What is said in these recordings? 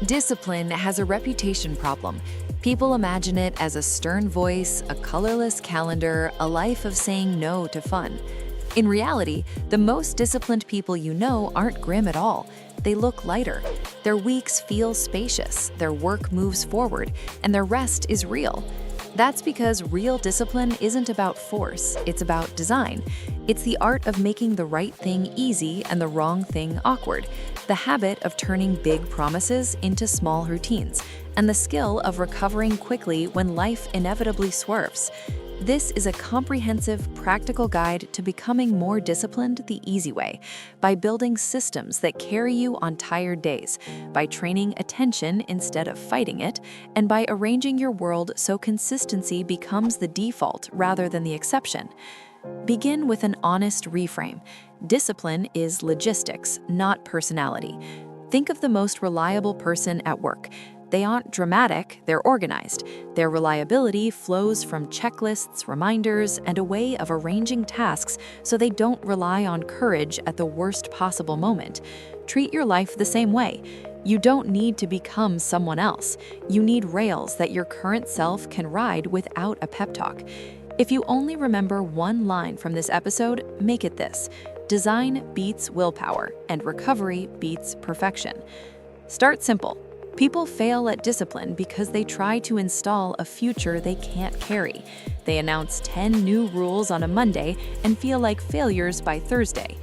Discipline has a reputation problem. People imagine it as a stern voice, a colorless calendar, a life of saying no to fun. In reality, the most disciplined people you know aren't grim at all. They look lighter. Their weeks feel spacious, their work moves forward, and their rest is real. That's because real discipline isn't about force, it's about design. It's the art of making the right thing easy and the wrong thing awkward, the habit of turning big promises into small routines, and the skill of recovering quickly when life inevitably swerves. This is a comprehensive, practical guide to becoming more disciplined the easy way, by building systems that carry you on tired days, by training attention instead of fighting it, and by arranging your world so consistency becomes the default rather than the exception. Begin with an honest reframe. Discipline is logistics, not personality. Think of the most reliable person at work. They aren't dramatic, they're organized. Their reliability flows from checklists, reminders, and a way of arranging tasks so they don't rely on courage at the worst possible moment. Treat your life the same way. You don't need to become someone else. You need rails that your current self can ride without a pep talk. If you only remember one line from this episode, make it this: design beats willpower, and recovery beats perfection. Start simple. People fail at discipline because they try to install a future they can't carry. They announce 10 new rules on a Monday and feel like failures by Thursday.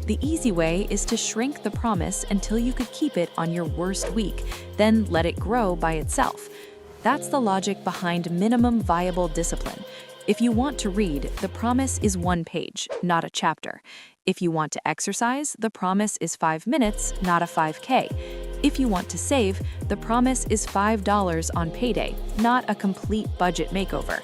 The easy way is to shrink the promise until you could keep it on your worst week, then let it grow by itself. That's the logic behind minimum viable discipline. If you want to read, the promise is 1 page, not a chapter. If you want to exercise, the promise is 5 minutes, not a 5K. If you want to save, the promise is $5 on payday, not a complete budget makeover.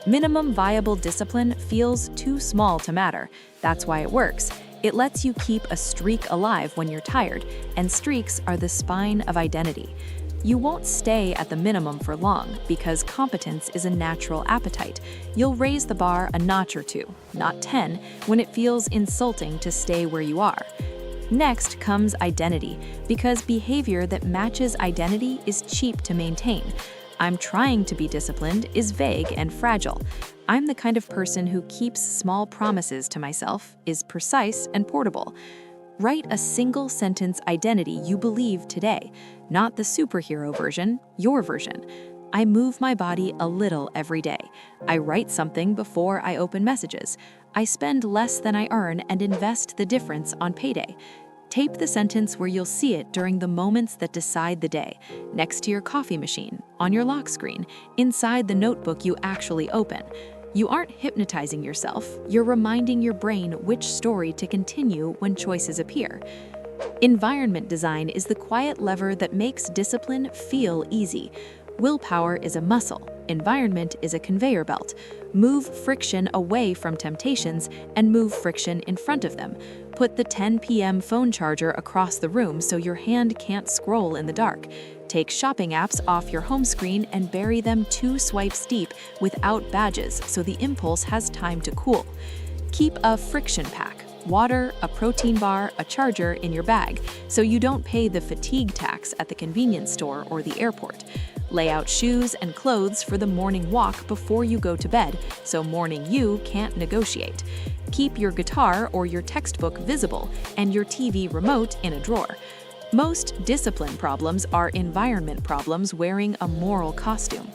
Minimum viable discipline feels too small to matter. That's why it works. It lets you keep a streak alive when you're tired, and streaks are the spine of identity. You won't stay at the minimum for long because competence is a natural appetite. You'll raise the bar a notch or two, not 10, when it feels insulting to stay where you are. Next comes identity, because behavior that matches identity is cheap to maintain. I'm trying to be disciplined is vague and fragile. I'm the kind of person who keeps small promises to myself, is precise and portable. Write a single-sentence identity you believe today, not the superhero version, your version. I move my body a little every day. I write something before I open messages. I spend less than I earn and invest the difference on payday. Tape the sentence where you'll see it during the moments that decide the day, next to your coffee machine, on your lock screen, inside the notebook you actually open. You aren't hypnotizing yourself, you're reminding your brain which story to continue when choices appear. Environment design is the quiet lever that makes discipline feel easy. Willpower is a muscle, environment is a conveyor belt. Move friction away from temptations and move friction in front of them. Put the 10 p.m. phone charger across the room so your hand can't scroll in the dark. Take shopping apps off your home screen and bury them 2 swipes deep without badges so the impulse has time to cool. Keep a friction pack, water, a protein bar, a charger in your bag so you don't pay the fatigue tax at the convenience store or the airport. Lay out shoes and clothes for the morning walk before you go to bed, so morning you can't negotiate. Keep your guitar or your textbook visible and your TV remote in a drawer. Most discipline problems are environment problems wearing a moral costume.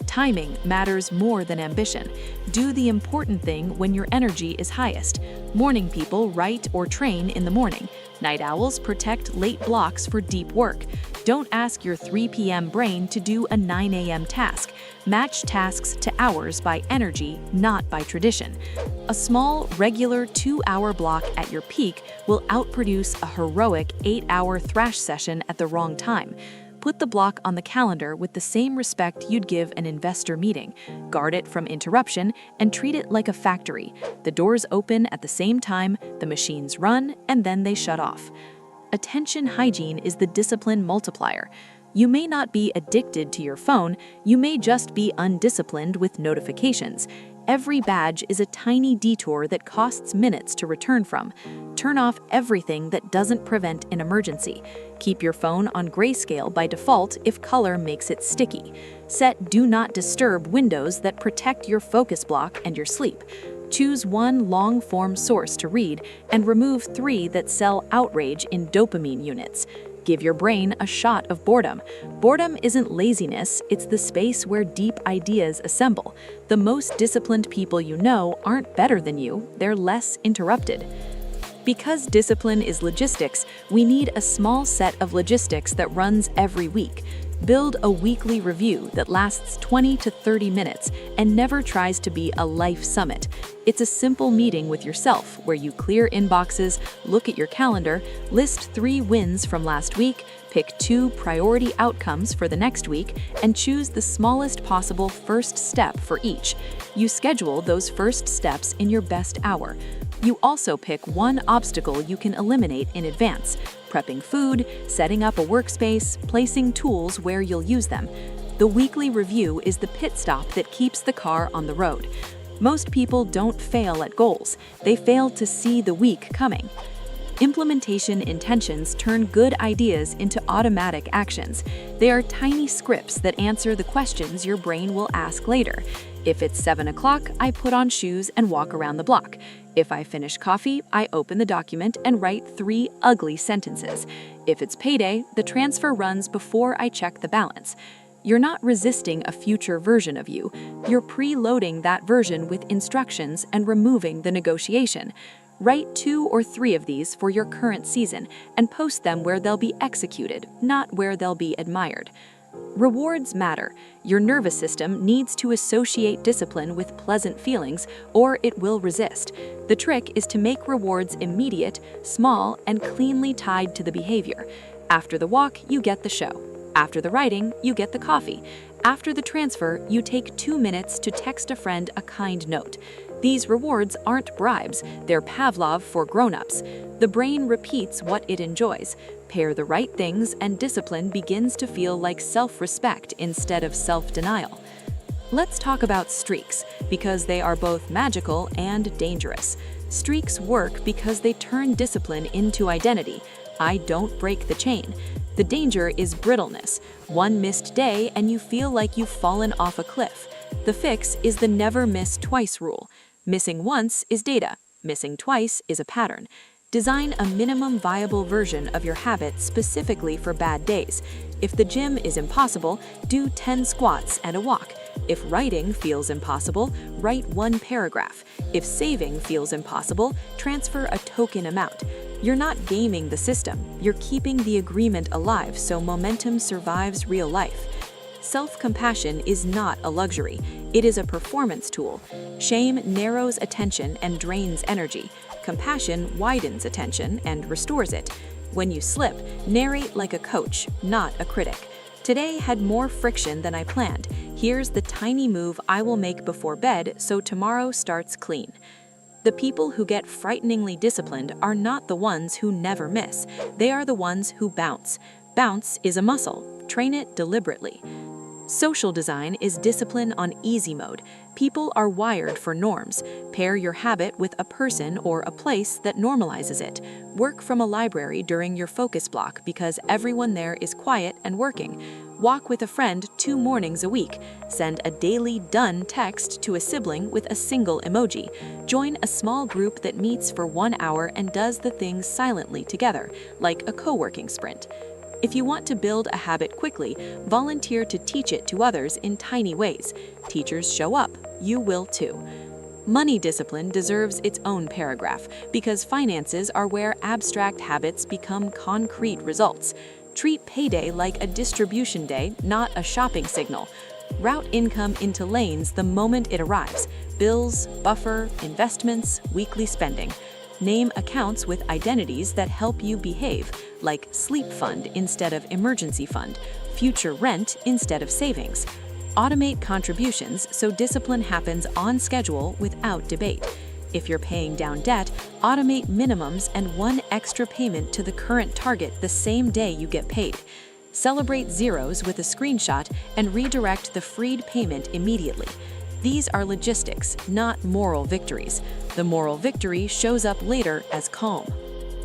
Timing matters more than ambition. Do the important thing when your energy is highest. Morning people write or train in the morning. Night owls protect late blocks for deep work. Don't ask your 3 p.m. brain to do a 9 a.m. task. Match tasks to hours by energy, not by tradition. A small, regular 2-hour block at your peak will outproduce a heroic 8-hour thrash session at the wrong time. Put the block on the calendar with the same respect you'd give an investor meeting. Guard it from interruption and treat it like a factory. The doors open at the same time, the machines run, and then they shut off. Attention hygiene is the discipline multiplier. You may not be addicted to your phone, you may just be undisciplined with notifications. Every badge is a tiny detour that costs minutes to return from. Turn off everything that doesn't prevent an emergency. Keep your phone on grayscale by default if color makes it sticky. Set Do Not Disturb windows that protect your focus block and your sleep. Choose one long-form source to read and remove 3 that sell outrage in dopamine units. Give your brain a shot of boredom. Boredom isn't laziness, it's the space where deep ideas assemble. The most disciplined people you know aren't better than you, they're less interrupted. Because discipline is logistics, we need a small set of logistics that runs every week. Build a weekly review that lasts 20 to 30 minutes and never tries to be a life summit. It's a simple meeting with yourself where you clear inboxes, look at your calendar, list 3 wins from last week, pick 2 priority outcomes for the next week, and choose the smallest possible first step for each. You schedule those first steps in your best hour. You also pick one obstacle you can eliminate in advance: prepping food, setting up a workspace, placing tools where you'll use them. The weekly review is the pit stop that keeps the car on the road. Most people don't fail at goals, they fail to see the week coming. Implementation intentions turn good ideas into automatic actions. They are tiny scripts that answer the questions your brain will ask later. If it's 7 o'clock, I put on shoes and walk around the block. If I finish coffee, I open the document and write 3 ugly sentences. If it's payday, the transfer runs before I check the balance. You're not resisting a future version of you. You're preloading that version with instructions and removing the negotiation. Write 2 or 3 of these for your current season and post them where they'll be executed, not where they'll be admired. Rewards matter. Your nervous system needs to associate discipline with pleasant feelings, or it will resist. The trick is to make rewards immediate, small, and cleanly tied to the behavior. After the walk, you get the show. After the writing, you get the coffee. After the transfer, you take 2 minutes to text a friend a kind note. These rewards aren't bribes, they're Pavlov for grown-ups. The brain repeats what it enjoys. Pair the right things and discipline begins to feel like self-respect instead of self-denial. Let's talk about streaks, because they are both magical and dangerous. Streaks work because they turn discipline into identity. I don't break the chain. The danger is brittleness. One missed day and you feel like you've fallen off a cliff. The fix is the never miss twice rule. Missing once is data. Missing twice is a pattern. Design a minimum viable version of your habit specifically for bad days. If the gym is impossible, do 10 squats and a walk. If writing feels impossible, write 1 paragraph. If saving feels impossible, transfer a token amount. You're not gaming the system, you're keeping the agreement alive so momentum survives real life. Self-compassion is not a luxury, it is a performance tool. Shame narrows attention and drains energy. Compassion widens attention and restores it. When you slip, narrate like a coach, not a critic. Today had more friction than I planned. Here's the tiny move I will make before bed so tomorrow starts clean. The people who get frighteningly disciplined are not the ones who never miss. They are the ones who bounce. Bounce is a muscle. Train it deliberately. Social design is discipline on easy mode. People are wired for norms. Pair your habit with a person or a place that normalizes it. Work from a library during your focus block because everyone there is quiet and working. Walk with a friend 2 mornings a week. Send a daily done text to a sibling with a single emoji. Join a small group that meets for 1 hour and does the things silently together, like a co-working sprint. If you want to build a habit quickly, volunteer to teach it to others in tiny ways. Teachers show up, you will too. Money discipline deserves its own paragraph because finances are where abstract habits become concrete results. Treat payday like a distribution day, not a shopping signal. Route income into lanes the moment it arrives: bills, buffer, investments, weekly spending. Name accounts with identities that help you behave, like sleep fund instead of emergency fund, future rent instead of savings. Automate contributions so discipline happens on schedule without debate. If you're paying down debt, automate minimums and 1 extra payment to the current target the same day you get paid. Celebrate zeros with a screenshot and redirect the freed payment immediately. These are logistics, not moral victories. The moral victory shows up later as calm.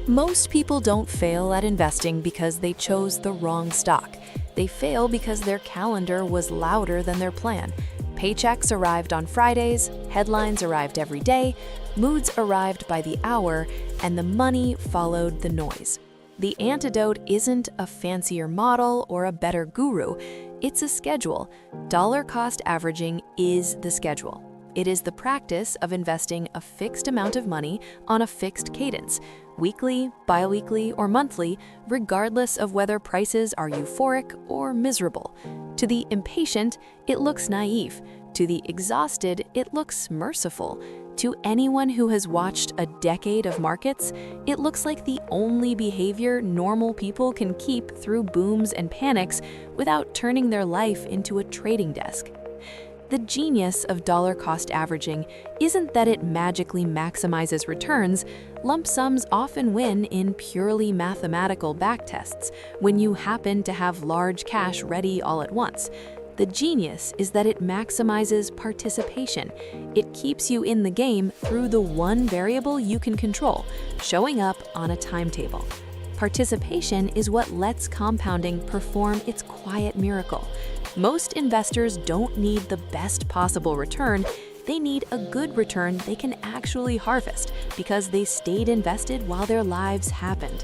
Most people don't fail at investing because they chose the wrong stock. They fail because their calendar was louder than their plan. Paychecks arrived on Fridays, headlines arrived every day, moods arrived by the hour, and the money followed the noise. The antidote isn't a fancier model or a better guru, it's a schedule. Dollar cost averaging is the schedule. It is the practice of investing a fixed amount of money on a fixed cadence, weekly, bi-weekly, or monthly, regardless of whether prices are euphoric or miserable. To the impatient, it looks naive. To the exhausted, it looks merciful. To anyone who has watched a decade of markets, it looks like the only behavior normal people can keep through booms and panics without turning their life into a trading desk. The genius of dollar cost averaging isn't that it magically maximizes returns. Lump sums often win in purely mathematical backtests when you happen to have large cash ready all at once. The genius is that it maximizes participation. It keeps you in the game through the one variable you can control, showing up on a timetable. Participation is what lets compounding perform its quiet miracle. Most investors don't need the best possible return, they need a good return they can actually harvest because they stayed invested while their lives happened.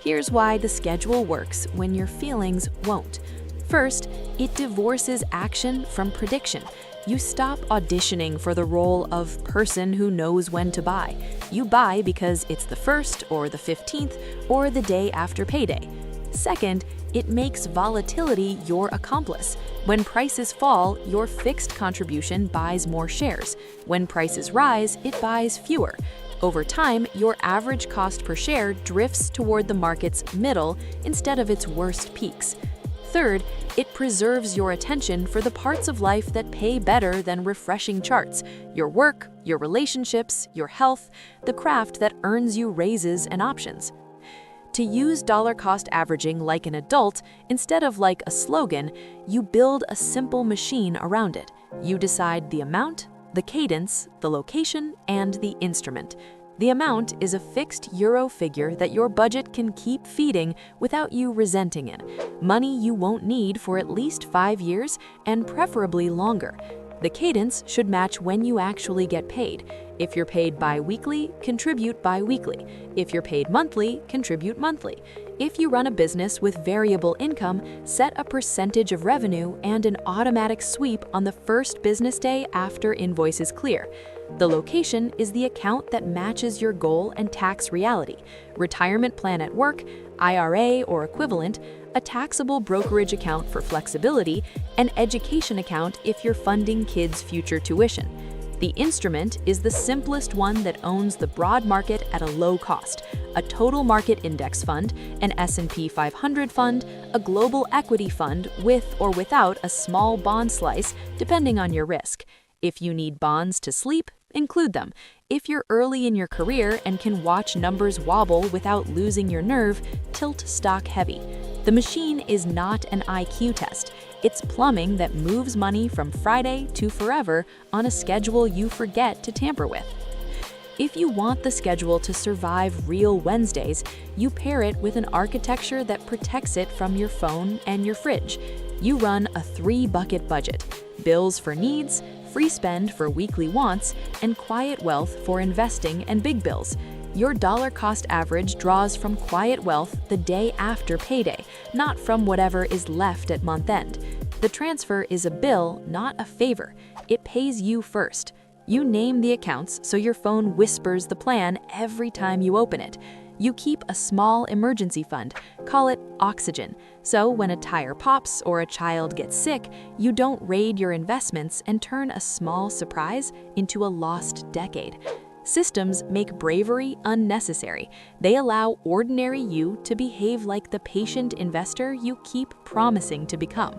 Here's why the schedule works when your feelings won't. First, it divorces action from prediction. You stop auditioning for the role of person who knows when to buy. You buy because it's the 1st or the 15th or the day after payday. Second, it makes volatility your accomplice. When prices fall, your fixed contribution buys more shares. When prices rise, it buys fewer. Over time, your average cost per share drifts toward the market's middle instead of its worst peaks. Third, it preserves your attention for the parts of life that pay better than refreshing charts: your work, your relationships, your health, the craft that earns you raises and options. To use dollar cost averaging like an adult instead of like a slogan, you build a simple machine around it. You decide the amount, the cadence, the location, and the instrument. The amount is a fixed euro figure that your budget can keep feeding without you resenting it. Money you won't need for at least 5 years and preferably longer. The cadence should match when you actually get paid. If you're paid bi-weekly, contribute bi-weekly. If you're paid monthly, contribute monthly. If you run a business with variable income, set a percentage of revenue and an automatic sweep on the first business day after invoices clear. The location is the account that matches your goal and tax reality. Retirement plan at work, IRA or equivalent, a taxable brokerage account for flexibility, an education account if you're funding kids' future tuition. The instrument is the simplest one that owns the broad market at a low cost: a total market index fund, an S&P 500 fund, a global equity fund with or without a small bond slice, depending on your risk. If you need bonds to sleep, include them. If you're early in your career and can watch numbers wobble without losing your nerve, tilt stock heavy. The machine is not an IQ test. It's plumbing that moves money from Friday to forever on a schedule you forget to tamper with. If you want the schedule to survive real Wednesdays, you pair it with an architecture that protects it from your phone and your fridge. You run a 3-bucket budget: bills for needs, free spend for weekly wants, and quiet wealth for investing and big bills. Your dollar cost average draws from quiet wealth the day after payday, not from whatever is left at month end. The transfer is a bill, not a favor. It pays you first. You name the accounts so your phone whispers the plan every time you open it. You keep a small emergency fund, call it oxygen, so when a tire pops or a child gets sick, you don't raid your investments and turn a small surprise into a lost decade. Systems make bravery unnecessary. They allow ordinary you to behave like the patient investor you keep promising to become.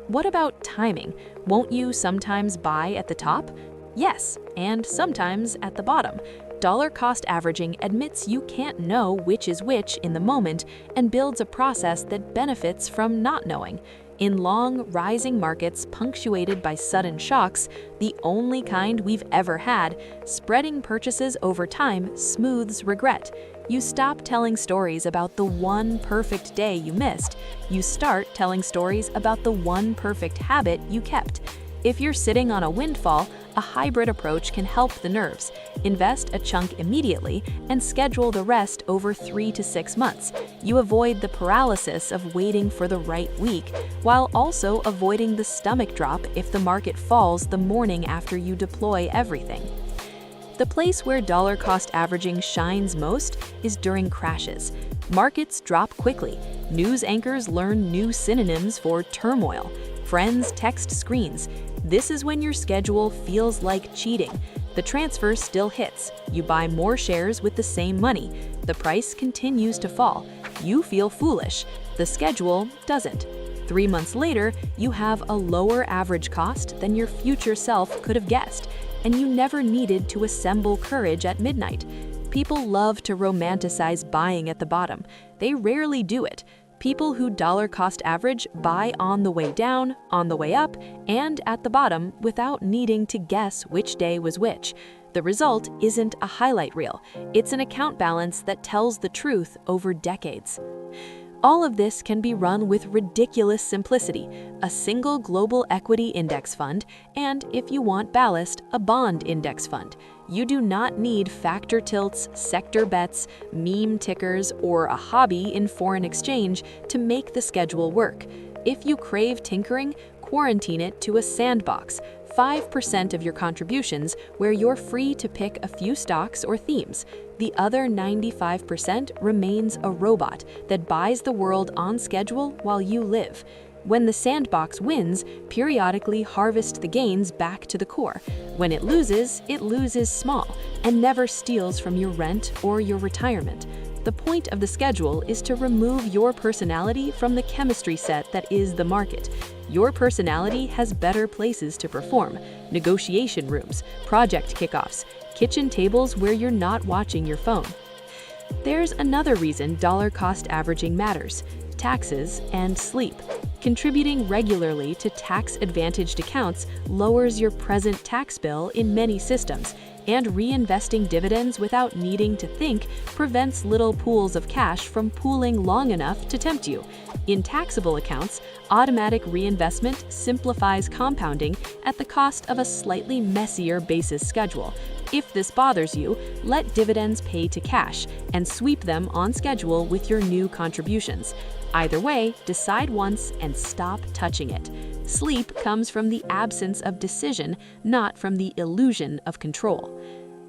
What about timing? Won't you sometimes buy at the top? Yes, and sometimes at the bottom. Dollar cost averaging admits you can't know which is which in the moment and builds a process that benefits from not knowing. In long, rising markets punctuated by sudden shocks, the only kind we've ever had, spreading purchases over time smooths regret. You stop telling stories about the one perfect day you missed. You start telling stories about the one perfect habit you kept. If you're sitting on a windfall, a hybrid approach can help the nerves. Invest a chunk immediately and schedule the rest over 3 to 6 months. You avoid the paralysis of waiting for the right week, while also avoiding the stomach drop if the market falls the morning after you deploy everything. The place where dollar cost averaging shines most is during crashes. Markets drop quickly. News anchors learn new synonyms for turmoil. Friends text screens. This is when your schedule feels like cheating. The transfer still hits. You buy more shares with the same money. The price continues to fall. You feel foolish. The schedule doesn't. 3 months later, you have a lower average cost than your future self could have guessed, and you never needed to assemble courage at midnight. People love to romanticize buying at the bottom. They rarely do it. People who dollar cost average buy on the way down, on the way up, and at the bottom without needing to guess which day was which. The result isn't a highlight reel. It's an account balance that tells the truth over decades. All of this can be run with ridiculous simplicity: a single global equity index fund, and, if you want ballast, a bond index fund. You do not need factor tilts, sector bets, meme tickers, or a hobby in foreign exchange to make the schedule work. If you crave tinkering, quarantine it to a sandbox, 5% of your contributions where you're free to pick a few stocks or themes. The other 95% remains a robot that buys the world on schedule while you live. When the sandbox wins, periodically harvest the gains back to the core. When it loses small and never steals from your rent or your retirement. The point of the schedule is to remove your personality from the chemistry set that is the market. Your personality has better places to perform: negotiation rooms, project kickoffs, kitchen tables where you're not watching your phone. There's another reason dollar cost averaging matters: taxes and sleep. Contributing regularly to tax-advantaged accounts lowers your present tax bill in many systems, and reinvesting dividends without needing to think prevents little pools of cash from pooling long enough to tempt you. In taxable accounts, automatic reinvestment simplifies compounding at the cost of a slightly messier basis schedule. If this bothers you, let dividends pay to cash and sweep them on schedule with your new contributions. Either way, decide once and stop touching it. Sleep comes from the absence of decision, not from the illusion of control.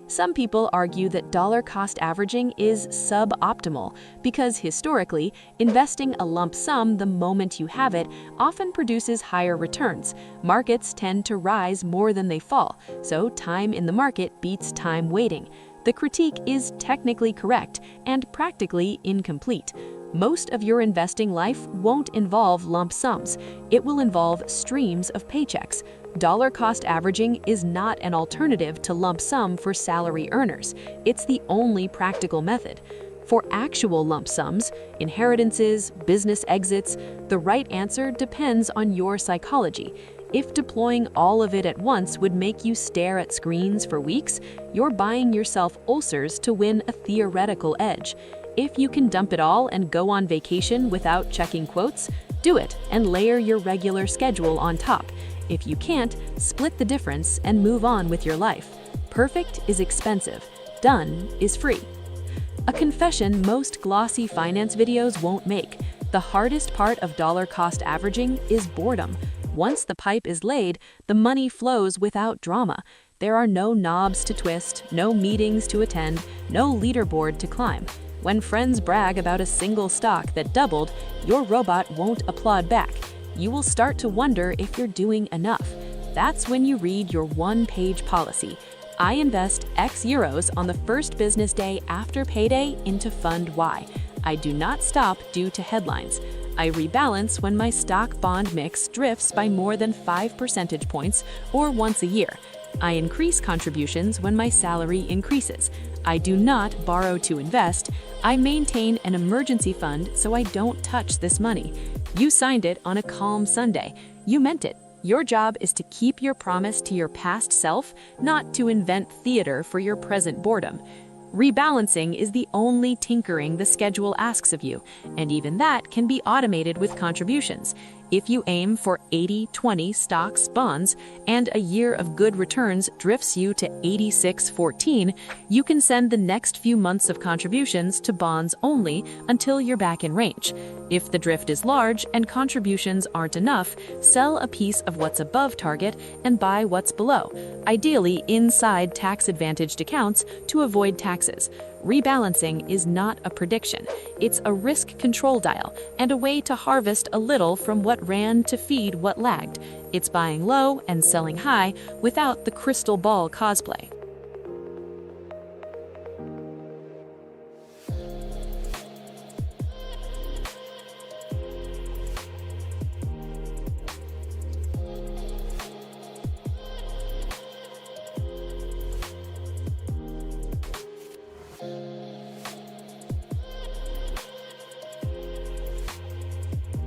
Some people argue that dollar cost averaging is suboptimal because historically, investing a lump sum the moment you have it often produces higher returns. Markets tend to rise more than they fall, so time in the market beats time waiting. The critique is technically correct and practically incomplete. Most of your investing life won't involve lump sums. It will involve streams of paychecks. Dollar cost averaging is not an alternative to lump sum for salary earners. It's the only practical method. For actual lump sums, inheritances, business exits, the right answer depends on your psychology. If deploying all of it at once would make you stare at screens for weeks, you're buying yourself ulcers to win a theoretical edge. If you can dump it all and go on vacation without checking quotes, do it and layer your regular schedule on top. If you can't, split the difference and move on with your life. Perfect is expensive. Done is free. A confession most glossy finance videos won't make. The hardest part of dollar cost averaging is boredom. Once the pipe is laid, the money flows without drama. There are no knobs to twist, no meetings to attend, no leaderboard to climb. When friends brag about a single stock that doubled, your robot won't applaud back. You will start to wonder if you're doing enough. That's when you read your one-page policy. I invest X euros on the first business day after payday into Fund Y. I do not stop due to headlines. I rebalance when my stock-bond mix drifts by more than 5 percentage points or once a year. I increase contributions when my salary increases. I do not borrow to invest. I maintain an emergency fund so I don't touch this money. You signed it on a calm Sunday. You meant it. Your job is to keep your promise to your past self, not to invent theater for your present boredom. Rebalancing is the only tinkering the schedule asks of you, and even that can be automated with contributions. If you aim for 80-20 stocks, bonds, and a year of good returns drifts you to 86-14, you can send the next few months of contributions to bonds only until you're back in range. If the drift is large and contributions aren't enough, sell a piece of what's above target and buy what's below, ideally inside tax-advantaged accounts to avoid taxes. Rebalancing is not a prediction. It's a risk control dial and a way to harvest a little from what ran to feed what lagged. It's buying low and selling high without the crystal ball cosplay.